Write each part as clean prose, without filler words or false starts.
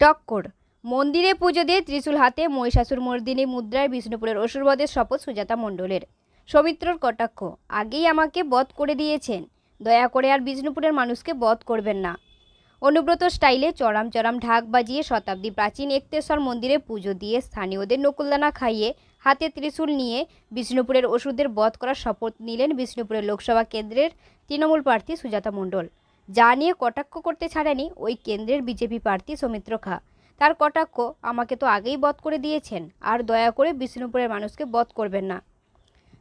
টক্কর মন্দিরে পুজো দিয়ে ত্রিশূল হাতে মহিষাসুরমর্দিনী মুদ্রায় বিষ্ণুপুরের অসুরবধের শপথ সুজাতা মণ্ডলের। সৌমিত্রর কটাক্ষ, আগেই আমাকে বধ করে দিয়েছেন, দয়া করে আর বিষ্ণুপুরের মানুষকে বধ করবেন না। অনুব্রত স্টাইলে চড়াম চড়াম ঢাক বাজিয়ে শতাব্দী প্রাচীন একতেশ্বর মন্দিরে পুজো দিয়ে স্থানীয়দের নকুলদানা খাইয়ে হাতে ত্রিশূল নিয়ে বিষ্ণুপুরের অসুরদের বধ করার শপথ নিলেন বিষ্ণুপুরের লোকসভা কেন্দ্রের তৃণমূল প্রার্থী সুজাতা মণ্ডল। যা নিয়ে কটাক্ষ করতে ছাড়েনি ওই কেন্দ্রের বিজেপি প্রার্থী সৌমিত্র খা। তার কটাক্ষ, আমাকে তো আগেই বধ করে দিয়েছেন, আর দয়া করে বিষ্ণুপুরের মানুষকে বধ করবেন না।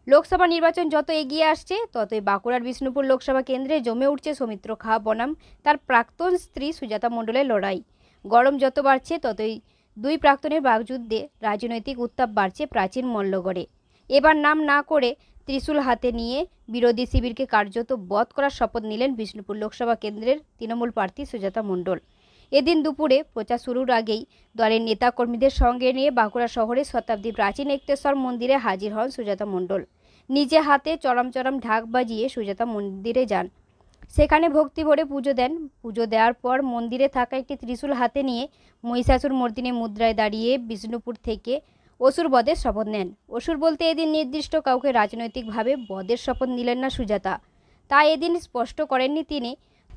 লোকসভা নির্বাচন যত এগিয়ে আসছে ততই বাঁকুড়ার বিষ্ণুপুর লোকসভা কেন্দ্রে জমে উঠছে সৌমিত্র খা বনাম তার প্রাক্তন স্ত্রী সুজাতা মণ্ডলের লড়াই। গরম যত বাড়ছে ততই দুই প্রাক্তনের বাগযুদ্ধে রাজনৈতিক উত্তাপ বাড়ছে প্রাচীন মল্লগড়ে। এবার নাম না করে ত্রিশূল হাতে নিয়ে বিরোধী শিবিরকে কার্যত বধ করার শপথ নিলেন বিষ্ণুপুর লোকসভা কেন্দ্রের তৃণমূল প্রার্থী সুজাতা মণ্ডল। এদিন দুপুরে প্রচার শুরুর আগেই দলের নেতাকর্মীদের সঙ্গে নিয়ে বাঁকুড়া শহরে শতাব্দী প্রাচীন একতেশ্বর মন্দিরে হাজির হন সুজাতা মণ্ডল। নিজে হাতে চরম চরম ঢাক বাজিয়ে সুজাতা মন্দিরে যান, সেখানে ভক্তি ভরে পুজো দেন। পুজো দেওয়ার পর মন্দিরে থাকা একটি ত্রিশূল হাতে নিয়ে মহিষাসুরমর্দিনী মুদ্রায় দাঁড়িয়ে বিষ্ণুপুর থেকে অসুর বধের শপথ নেন। অসুর বলতে এদিন নির্দিষ্ট কাউকে রাজনৈতিকভাবে বধের শপথ নিলেন না সুজাতা, তা এদিন স্পষ্ট করেননি তিনি।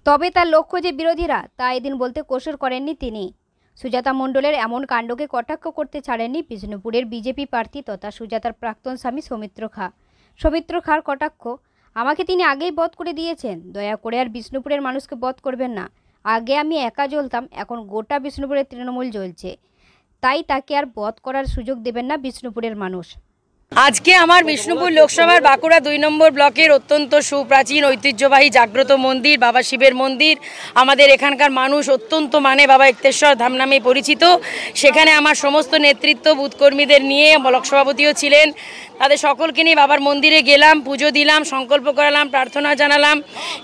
তবে তার লক্ষ্য যে বিরোধীরা, তা এদিন বলতে কসুর করেননি তিনি। সুজাতা মণ্ডলের এমন কাণ্ডকে কটাক্ষ করতে ছাড়েননি বিষ্ণুপুরের বিজেপি প্রার্থী তথা সুজাতার প্রাক্তন স্বামী সৌমিত্র খা। সৌমিত্র খার কটাক্ষ, আমাকে তিনি আগেই বধ করে দিয়েছেন, দয়া করে আর বিষ্ণুপুরের মানুষকে বধ করবেন না। আগে আমি একা জ্বলতাম, এখন গোটা বিষ্ণুপুরের তৃণমূল জ্বলছে, তাই তাকে আর বধ করার সুযোগ দেবেন না বিষ্ণুপুরের মানুষ। আজকে আমার বিষ্ণুপুর লোকসভার বাঁকুড়া 2 নম্বর ব্লকের অত্যন্ত সুপ্রাচীন ঐতিহ্যবাহী জাগ্রত মন্দির বাবা শিবের মন্দির। আমাদের এখানকার মানুষ অত্যন্ত মানে বাবা একতেশ্বর ধাম নামে পরিচিত। সেখানে আমার সমস্ত নেতৃত্ব বুথকর্মীদের নিয়ে ব্লক সভাপতিও ছিলেন, তাদের সকলকে নিয়ে বাবার মন্দিরে গেলাম, পুজো দিলাম, সংকল্প করালাম, প্রার্থনা জানালাম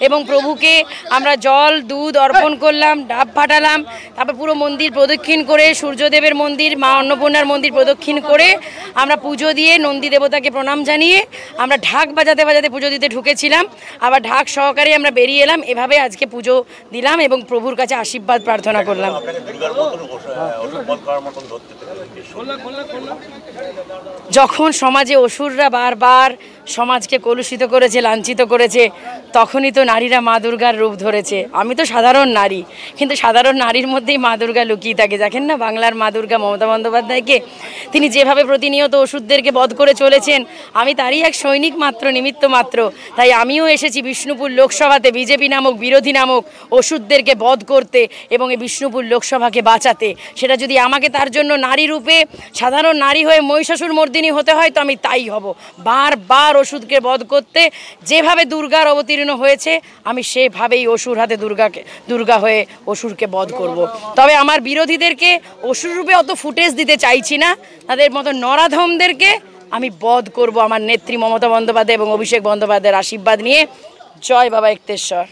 এবং প্রভুকে আমরা জল দুধ অর্পণ করলাম, ডাব ফাটালাম। তারপর পুরো মন্দির প্রদক্ষিণ করে সূর্যদেবের মন্দির, মা অন্নপূর্ণার মন্দির প্রদক্ষিণ করে আমরা পুজো দিয়ে নন্দী দেবতাকে প্রণাম জানিয়ে আমরা ঢাক বাজাতে বাজাতে পুজো দিতে ঢুকেছিলাম, আবার ঢাক সহকারে আমরা বেরিয়ে এলাম। এভাবে আজকে পুজো দিলাম এবং প্রভুর কাছে আশীর্বাদ প্রার্থনা করলাম। যখন সমাজে অসুররা বারবার সমাজকে কলুষিত করেছে, লাঞ্ছিত করেছে, তখনই তো নারীরা মা দুর্গার রূপ ধরেছে। আমি তো সাধারণ নারী, কিন্তু সাধারণ নারীর মধ্যেই মা দুর্গা লুকিয়ে থাকে। দেখেন না বাংলার মা দুর্গা মমতা বন্দ্যোপাধ্যায়কে, তিনি যেভাবে প্রতিনিয়ত ওষুধদেরকে বধ করে চলেছেন, আমি তারই এক সৈনিক মাত্র, নিমিত্ত মাত্র। তাই আমিও এসেছি বিষ্ণুপুর লোকসভাতে বিজেপি নামক বিরোধী নামক ওষুধদেরকে বধ করতে এবং এই বিষ্ণুপুর লোকসভাকে বাঁচাতে। সেটা যদি আমাকে তার জন্য নারী রূপে সাধারণ নারী হয়ে মহিষাসুরমর্দিনী হতে হয়, তো আমি তাই হব। বারবার ওষুধকে বধ করতে যেভাবে দুর্গার অবতীর্ণ হয়েছে, আমি সেভাবেই অসুর হাতে দুর্গা হয়ে অসুরকে বধ করব। তবে আমার বিরোধীদেরকে অসুর রূপে অত ফুটেজ দিতে চাইছি না, তাদের মতো নরাধমদেরকে আমি বধ করব আমার নেত্রী মমতা বন্দ্যোপাধ্যায় এবং অভিষেক বন্দ্যোপাধ্যায়ের আশীর্বাদ নিয়ে। জয় বাবা একতেশ্বর।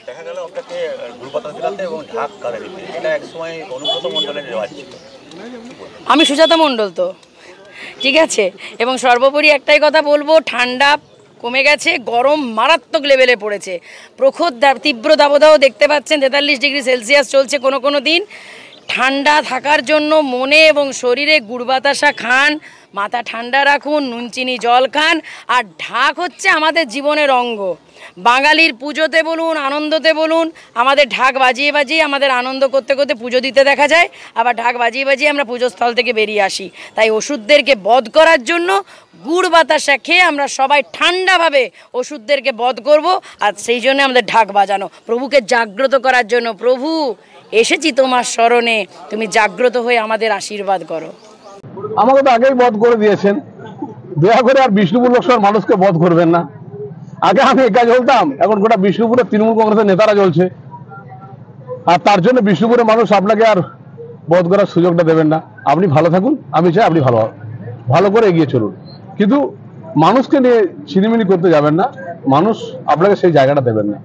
আমি সুজাতা মণ্ডল তো ঠিক আছে, এবং সর্বোপরি একটাই কথা বলবো, ঠান্ডা কমে গেছে, গরম মারাত্মক লেভেলে পড়েছে, প্রখর তীব্র দাবদাহ দেখতে পাচ্ছেন, 43 ডিগ্রি সেলসিয়াস চলছে কোনো দিন। ঠান্ডা থাকার জন্য মনে এবং শরীরে গুড় বাতাসা খান, মাথা ঠান্ডা রাখুন, নুন চিনি জল খান। আর ঢাক হচ্ছে আমাদের জীবনের অঙ্গ। বাঙালির পুজোতে বলুন, আনন্দতে বলুন, আমাদের ঢাক বাজিয়ে বাজিয়ে আমাদের আনন্দ করতে করতে পুজো দিতে দেখা যায়, আবার ঢাক বাজিয়ে বাজিয়ে আমরা পুজোস্থল থেকে বেরিয়ে আসি। তাই ওষুধদেরকে বধ করার জন্য গুড় বাতাসা খেয়ে আমরা সবাই ঠান্ডাভাবে ওষুধদেরকে বধ করব। আর সেই জন্য আমাদের ঢাক বাজানো, প্রভুকে জাগ্রত করার জন্য। প্রভু এসেছি তোমার স্মরণে, তুমি জাগ্রত হয়ে আমাদের আশীর্বাদ করো। আমাকে তো আগেই বধ করে দিয়েছেন, দয়া করে আর বিষ্ণুপুর লোকসভার মানুষকে বধ করবেন না। আগে আমি একা জ্বলতাম, এখন গোটা বিষ্ণুপুরের তৃণমূল কংগ্রেসের নেতারা জ্বলছে, আর তার জন্য বিষ্ণুপুরের মানুষ আপনাকে আর বধ করার সুযোগটা দেবেন না। আপনি ভালো থাকুন, আমি চাই আপনি ভালো করে এগিয়ে চলুন, কিন্তু মানুষকে নিয়ে ছিনিমিনি করতে যাবেন না, মানুষ আপনাকে সেই জায়গাটা দেবেন না।